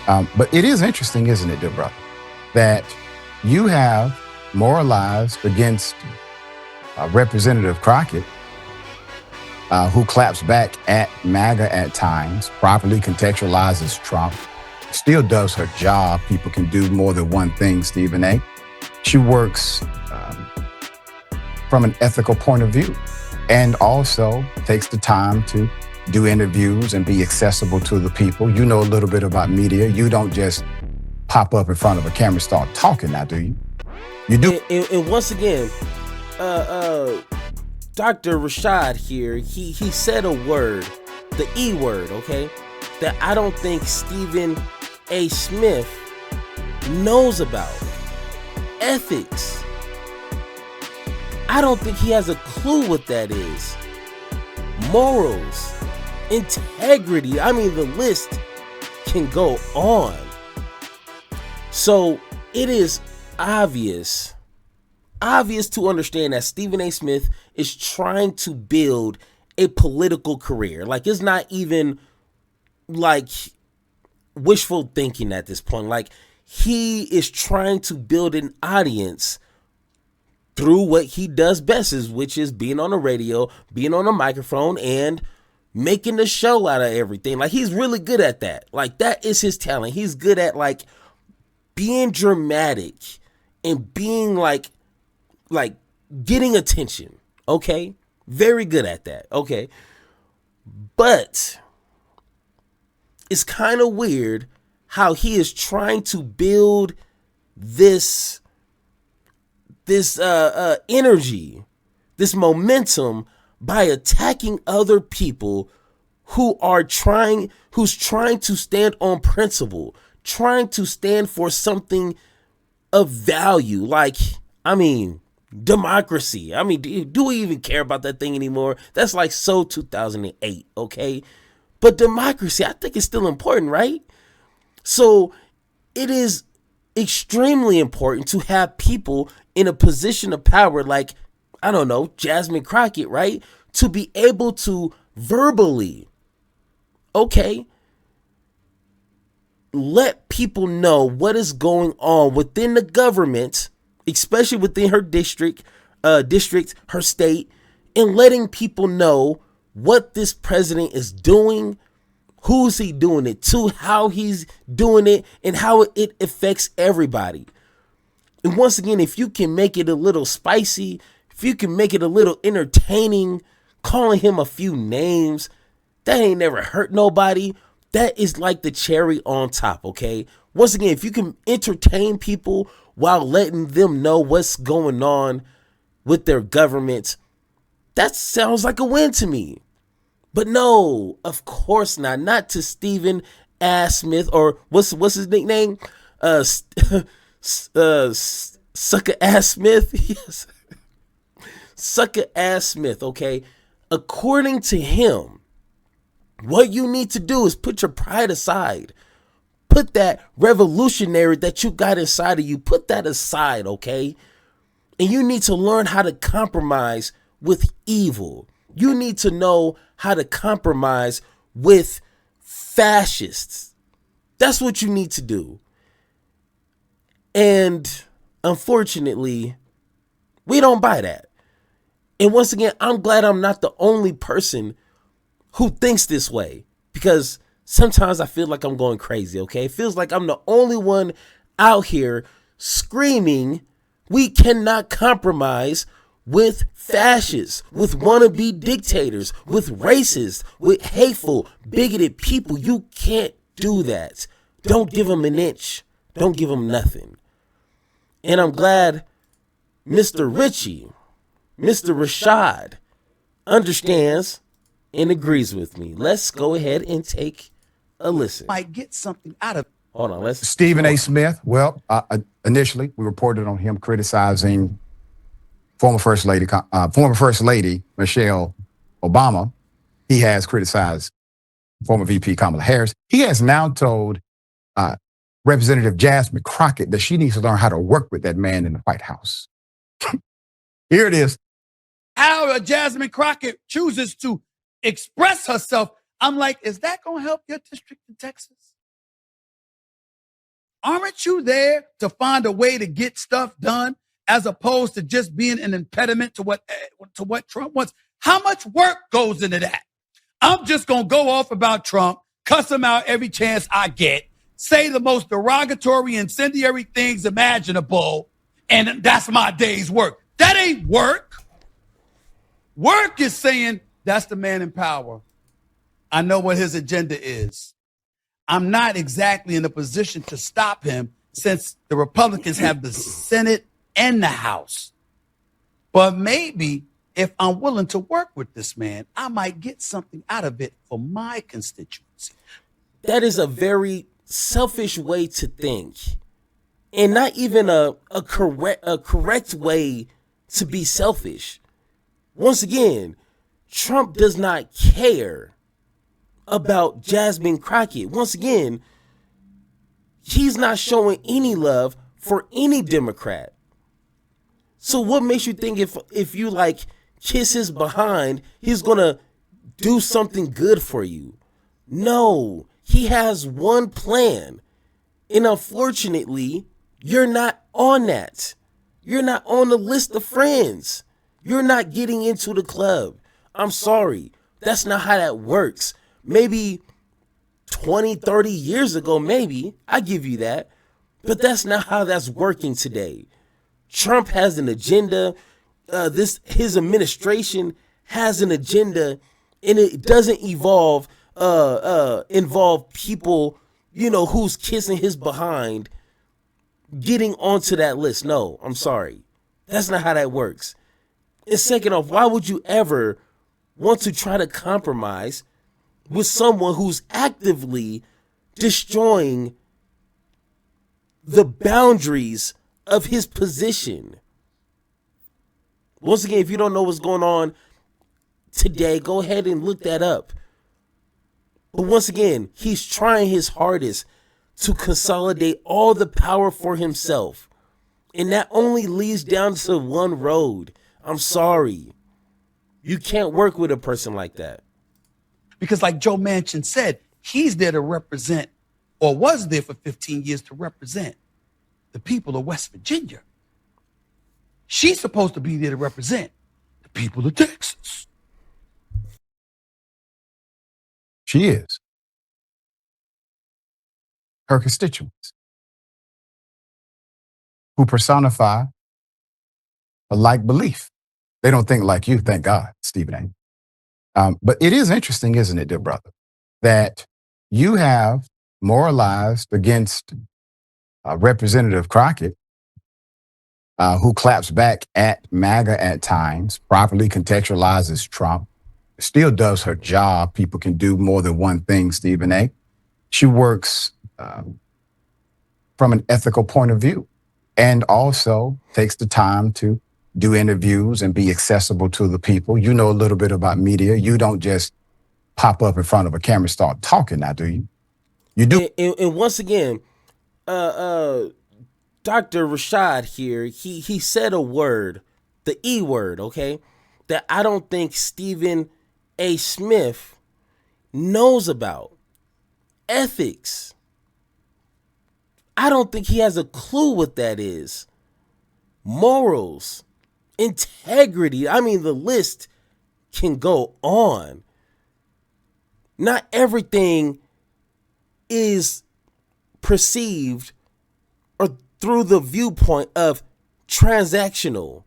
But it is interesting, isn't it, dear brother, that you have moralized against Representative Crockett, who claps back at MAGA at times, properly contextualizes Trump, still does her job. People can do more than one thing, Stephen A. She works from an ethical point of view and also takes the time to do interviews and be accessible to the people. You know a little bit about media. You don't just pop up in front of a camera and start talking now, do you? You do. And once again, Dr. Rashad here, he said a word, the E word, okay, that I don't think Stephen A. Smith knows about. Ethics. I don't think he has a clue what that is. Morals. Integrity. I mean, the list can go on. So it is obvious to understand that Stephen A. Smith is trying to build a political career. Like, it's not even like wishful thinking at this point. Like, he is trying to build an audience through what he does best, which is being on the radio, being on a microphone, and making the show out of everything. Like, he's really good at that. Like, that is his talent. He's good at, like, being dramatic and being like getting attention. Okay? Very good at that. Okay? But it's kind of weird how he is trying to build this energy, this momentum by attacking other people who's trying to stand on principle, trying to stand for something of value. Like, I mean, democracy. I mean, do we even care about that thing anymore? That's like so 2008, okay? But democracy, I think, is still important, right? So it is extremely important to have people in a position of power like, I don't know, Jasmin Crockett, right? To be able to verbally, okay, let people know what is going on within the government, especially within her district, her state, and letting people know what this president is doing, who's he doing it to, how he's doing it, and how it affects everybody. And once again, if you can make it a little spicy, if you can make it a little entertaining, calling him a few names, that ain't never hurt nobody. That is like the cherry on top, okay? Once again, if you can entertain people while letting them know what's going on with their government, that sounds like a win to me. But no, of course not. Not to Stephen A. Smith, or what's his nickname? Sucker Ass Smith. Yes. Sucker Ass Smith, okay? According to him, what you need to do is put your pride aside. Put that revolutionary that you got inside of you, put that aside, okay? And you need to learn how to compromise with evil. You need to know how to compromise with fascists. That's what you need to do. And unfortunately, we don't buy that. And once again, I'm glad I'm not the only person who thinks this way, because sometimes I feel like I'm going crazy, okay? It feels like I'm the only one out here screaming, we cannot compromise with fascists, with wannabe dictators, with racists, with hateful, bigoted people. You can't do that. Don't give them an inch. Don't give them nothing. And I'm glad Mr. Richie, Mr. Rashad, understands and agrees with me. Let's go ahead and take a listen. Might get something out of. Hold on. Let's. Stephen A. Smith. Well, initially we reported on him criticizing former First Lady Michelle Obama. He has criticized former VP Kamala Harris. He has now told Representative Jasmin Crockett that she needs to learn how to work with that man in the White House. Here it is. How Jasmin Crockett chooses to express herself. I'm like, is that going to help your district in Texas? aren't you there to find a way to get stuff done as opposed to just being an impediment to what Trump wants? How much work goes into that? I'm just going to go off about Trump, cuss him out every chance I get, say the most derogatory, incendiary things imaginable, and that's my day's work. That ain't work. Work is saying, that's the man in power. I know what his agenda is. I'm not exactly in a position to stop him since the Republicans have the Senate and the House. But maybe if I'm willing to work with this man, I might get something out of it for my constituency. That is a very selfish way to think, and not even a correct way to be selfish. Once again, Trump does not care about Jasmin Crockett. Once again, he's not showing any love for any Democrat. So what makes you think if you like kiss his behind, he's gonna do something good for you? No, he has one plan. And unfortunately, you're not on that. You're not on the list of friends. You're not getting into the club. I'm sorry. That's not how that works. Maybe 20, 30 years ago, maybe. I give you that. But that's not how that's working today. Trump has an agenda. His administration has an agenda, and it doesn't involve people, who's kissing his behind, getting onto that list. No, I'm sorry. That's not how that works. And second off, why would you ever want to try to compromise with someone who's actively destroying the boundaries of his position? Once again, if you don't know what's going on today, go ahead and look that up. But once again, he's trying his hardest to consolidate all the power for himself. And that only leads down to one road. I'm sorry. You can't work with a person like that. Because like Joe Manchin said, he's there to represent, or was there for 15 years to represent, the people of West Virginia. She's supposed to be there to represent the people of Texas. She is. Her constituents, who personify a like belief. They don't think like you, thank God, Stephen A. But it is interesting, isn't it, dear brother, that you have moralized against Representative Crockett, who claps back at MAGA at times, properly contextualizes Trump, still does her job. People can do more than one thing, Stephen A. She works from an ethical point of view, and also takes the time to do interviews and be accessible to the people. You know a little bit about media. You don't just pop up in front of a camera and start talking now, do you? You do. And once again, Dr. Rashad here, he said a word, the E word, okay, that I don't think Stephen A. Smith knows about. Ethics. I don't think he has a clue what that is. Morals. Integrity. I mean, the list can go on. Not everything is perceived or through the viewpoint of transactional,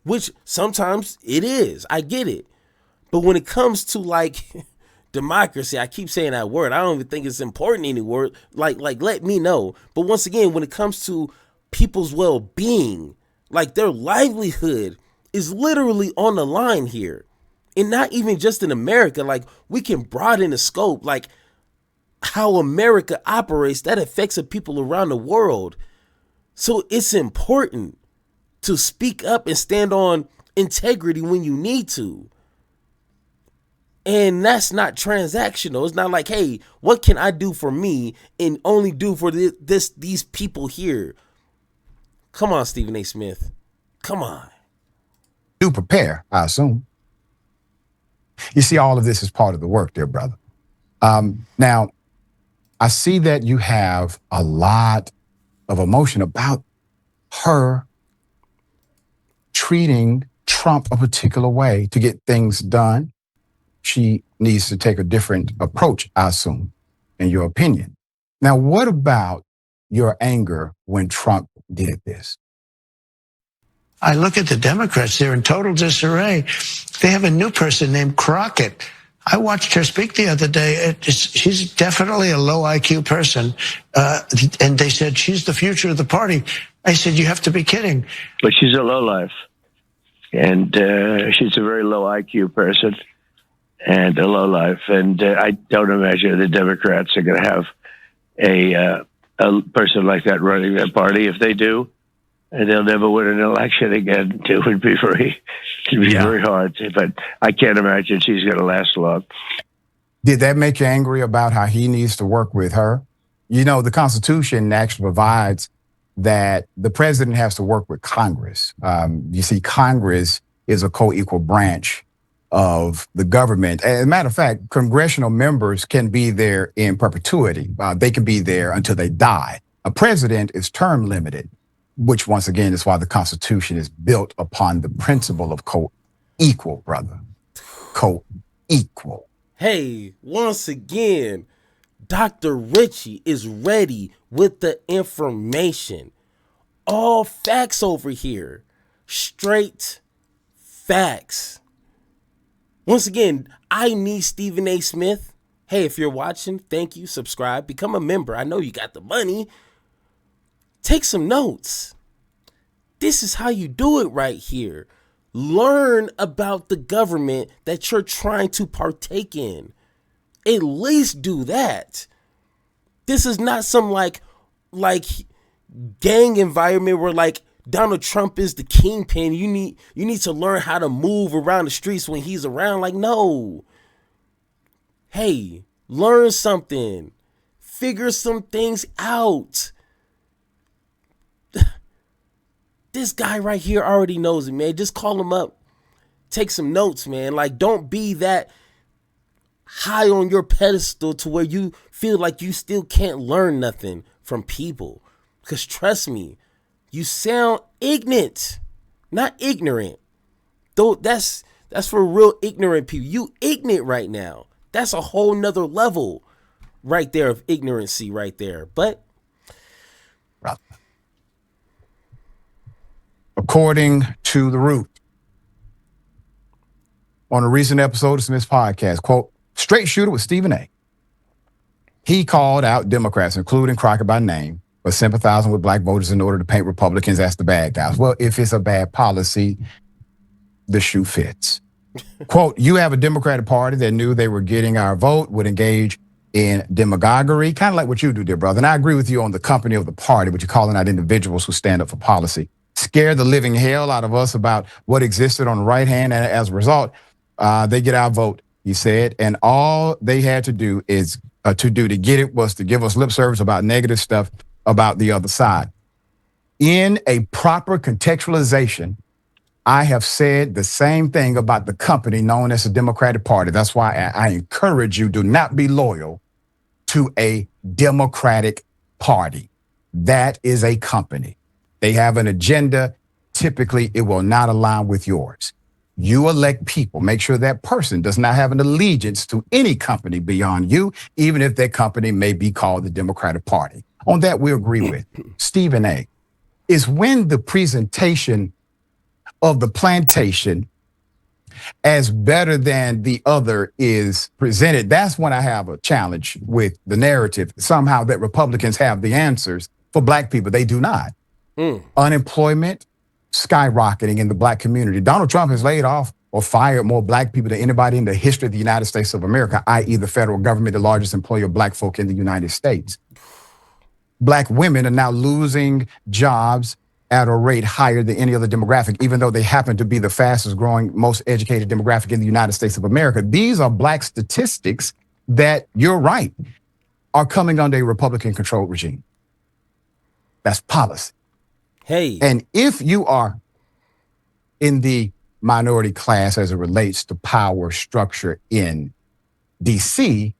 which sometimes it is. I get it. But when it comes to like democracy, I keep saying that word. I don't even think it's important anymore. Like let me know. But once again, when it comes to people's well-being, like their livelihood is literally on the line here. And not even just in America. Like we can broaden the scope, like how America operates, that affects the people around the world. So it's important to speak up and stand on integrity when you need to. And that's not transactional. It's not like, hey, what can I do for me and only do for these people here? Come on, Stephen A. Smith. Come on. Do prepare, I assume. You see, all of this is part of the work, dear brother. Now, I see that you have a lot of emotion about her treating Trump a particular way to get things done. She needs to take a different approach, I assume, in your opinion. Now, what about your anger when Trump did this? I look at the Democrats, they're in total disarray. They have a new person named Crockett. I watched her speak the other day. She's definitely a low IQ person. And they said, she's the future of the party. I said, you have to be kidding. But she's a lowlife. And she's a very low IQ person and a lowlife. And I don't imagine the Democrats are going to have a person like that running their party. If they do, and they'll never win an election again. It would be very hard. But I can't imagine she's going to last long. Did that make you angry about how he needs to work with her? You know, the Constitution actually provides that the president has to work with Congress. You see, Congress is a co-equal branch of the government. As a matter of fact, congressional members can be there in perpetuity. They can be there until they die. A president is term limited, which once again is why the Constitution is built upon the principle of co-equal, brother. Co-equal. Hey, once again, Dr. Richie is ready with the information. All facts over here. Straight facts. Once again, I need Stephen A. Smith. Hey, if you're watching, thank you. Subscribe. Become a member. I know you got the money. Take some notes. This is how you do it right here. Learn about the government that you're trying to partake in. At least do that. This is not some like gang environment where like Donald Trump is the kingpin. You need to learn how to move around the streets when he's around. Like, no. Hey, learn something. Figure some things out. This guy right here already knows it, man. Just call him up. Take some notes, man. Like, don't be that high on your pedestal to where you feel like you still can't learn nothing from people. Because trust me, you sound ignorant, not ignorant. Though that's for real ignorant people. You ignorant right now. That's a whole nother level right there of ignorancy right there. But according to The Root, on a recent episode of Smith's podcast, quote, straight shooter with Stephen A. He called out Democrats, including Crockett by name, for sympathizing with black voters in order to paint Republicans as the bad guys. Well, if it's a bad policy, the shoe fits. Quote, you have a Democratic Party that knew they were getting our vote, would engage in demagoguery, kind of like what you do, dear brother. And I agree with you on the company of the party, but you're calling out individuals who stand up for policy. Scare the living hell out of us about what existed on the right hand. And as a result, they get our vote, he said. And all they had to do to get it was to give us lip service about negative stuff about the other side. In a proper contextualization, I have said the same thing about the company known as the Democratic Party. That's why I encourage you, do not be loyal to a Democratic Party. That is a company. They have an agenda. Typically, it will not align with yours. You elect people. Make sure that person does not have an allegiance to any company beyond you, even if that company may be called the Democratic Party. On that, we agree with. Stephen A. is when the presentation of the plantation as better than the other is presented. That's when I have a challenge with the narrative. Somehow that Republicans have the answers for black people. They do not. Unemployment skyrocketing in the black community. Donald Trump has laid off or fired more black people than anybody in the history of the United States of America, i.e. the federal government, the largest employer of black folk in the United States. Black women are now losing jobs at a rate higher than any other demographic, even though they happen to be the fastest growing, most educated demographic in the United States of America. These are black statistics that, you're right, are coming under a Republican-controlled regime. That's policy. hey, And if you are in the minority class as it relates to power structure in D.C.,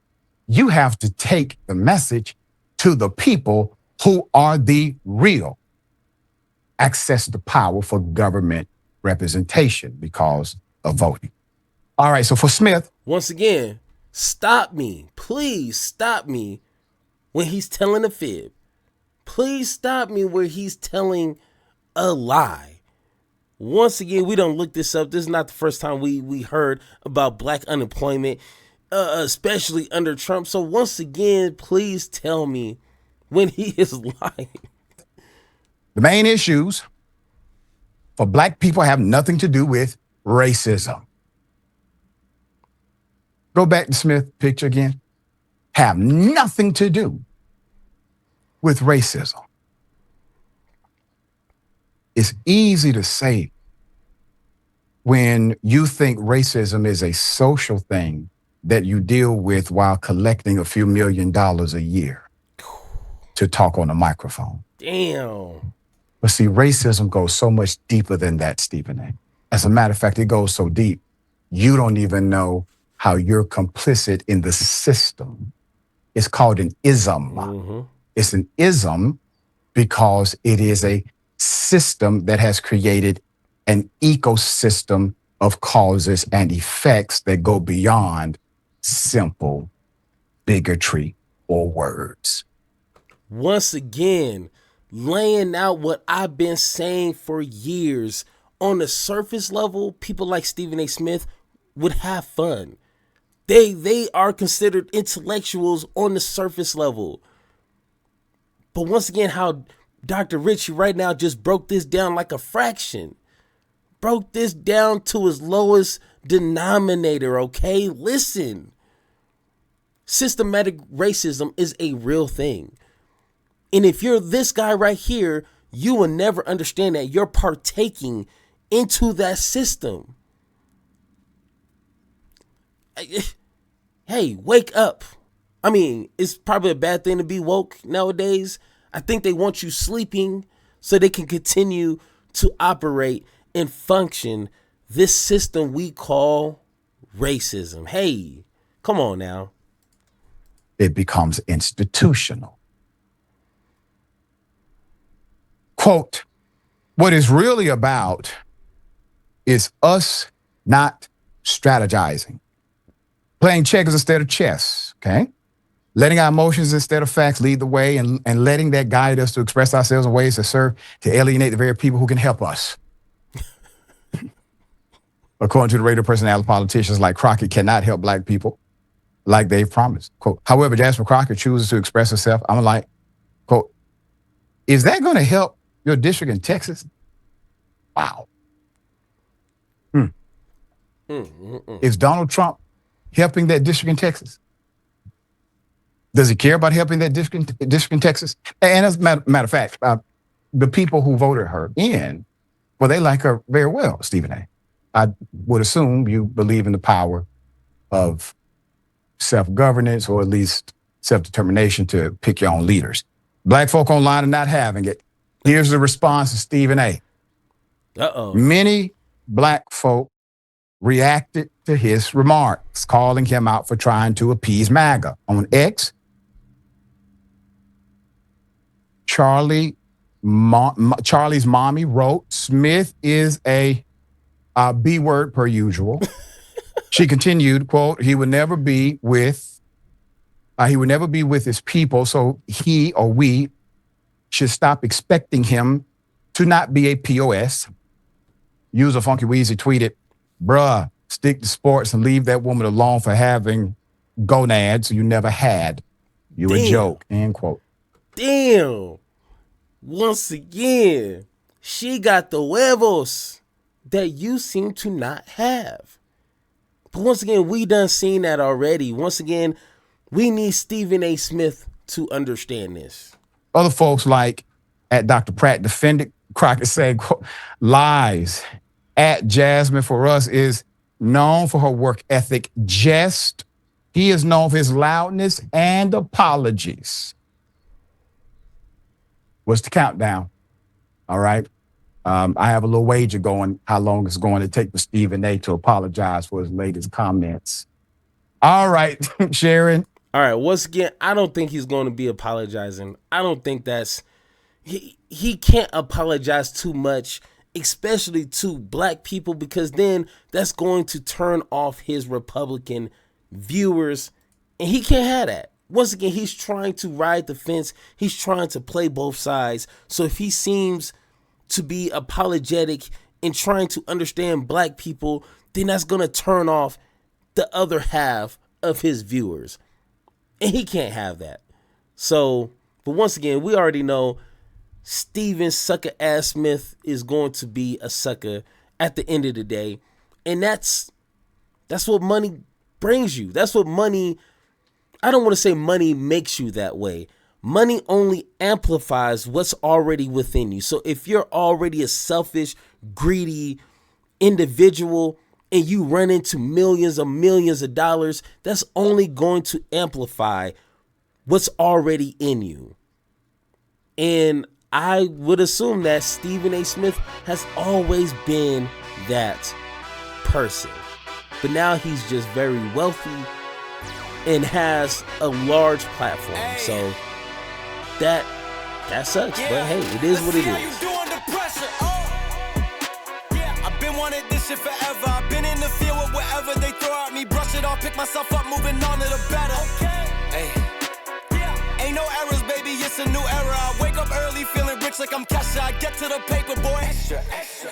you have to take the message to the people who are the real access to power for government representation because of voting. All right, so for Smith, Once again, stop me. Please stop me when he's telling a fib. Please stop me where he's telling a lie. Once again, we don't look this up. This is not the first time we heard about black unemployment, especially under Trump. So once again, please tell me when he is lying. the main issues for black people have nothing to do with racism. Go back to Smith picture again. Have nothing to do with racism. It's easy to say when you think racism is a social thing that you deal with while collecting a few $1 million a year to talk on a microphone. Damn. But see, racism goes so much deeper than that, Stephen A. As a matter of fact, it goes so deep, you don't even know how you're complicit in the system. It's called an ism. Mm-hmm. It's an ism because it is a system that has created an ecosystem of causes and effects that go beyond simple bigotry or words. Once again, laying out what I've been saying for years. On the surface level, people like Stephen A. Smith would have fun. They are considered intellectuals on the surface level. But once again, how Dr. Ritchie right now just broke this down like a fraction. Broke this down to its lowest denominator, okay? Listen. Systematic racism is a real thing. And if you're this guy right here, you will never understand that you're partaking into that system. Hey, wake up. I mean, it's probably a bad thing to be woke nowadays. I think they want you sleeping so they can continue to operate and function this system we call racism. Hey, come on now. It becomes institutional. Quote, what it's really about is us not strategizing, playing checkers instead of chess, okay? Letting our emotions instead of facts lead the way and letting that guide us to express ourselves in ways that serve to alienate the very people who can help us. According to the radio personality, politicians like Crockett cannot help black people like they've promised. Quote, however, Jasmin Crockett chooses to express herself, I'm like, quote, is that going to help your district in Texas? Wow. Is Donald Trump helping that district in Texas? Does he care about helping that district in Texas? And as a matter of fact, the people who voted her in, well, they like her very well, Stephen A. I would assume you believe in the power of self-governance or at least self-determination to pick your own leaders. Black folk online are not having it. Here's the response to Stephen A. Uh-oh. Many black folk reacted to his remarks, calling him out for trying to appease MAGA. On X, Charlie's mommy wrote, Smith is a B word per usual. She continued, quote, he would never be with his people, so he or we should stop expecting him to not be a POS. User Funky Weezy tweeted, bruh, stick to sports and leave that woman alone for having gonads you never had. You a joke, end quote. Damn. Once again, she got the huevos that you seem to not have. But once again, we done seen that already. Once again, we need Stephen A. Smith to understand this. Other folks like at Dr. Pratt defended Crockett, saying, quote, lies. At Jasmin for us is known for her work ethic. He is known for his loudness and apologies. What's the countdown? All right. I have a little wager going how long it's going to take for Stephen A. to apologize for his latest comments. All right, Sharon. All right, once again, I don't think he's going to be apologizing. I don't think that's he can't apologize too much, especially to black people, because then that's going to turn off his Republican viewers, and he can't have that. Once again, he's trying to ride the fence. He's trying to play both sides. So if he seems to be apologetic and trying to understand black people, then that's going to turn off the other half of his viewers. And he can't have that. So, but once again, we already know Steven Sucker Ass Smith is going to be a sucker at the end of the day. And that's what money brings you. That's what money, I don't want to say money makes you that way. Money only amplifies what's already within you. So if you're already a selfish, greedy individual and you run into millions of dollars, that's only going to amplify what's already in you. And I would assume that Stephen A. Smith has always been that person. But now he's just very wealthy and has a large platform. So that sucks. But hey, it is what it is. I've been wanting this shit forever. I've been in the field with whatever they throw at me. Brush it off, pick myself up, moving on to the better. Hey. Ain't no errors, baby, it's a new era. I wake up early, feeling rich like I'm Kesha. I get to the paper, boy. Extra, extra.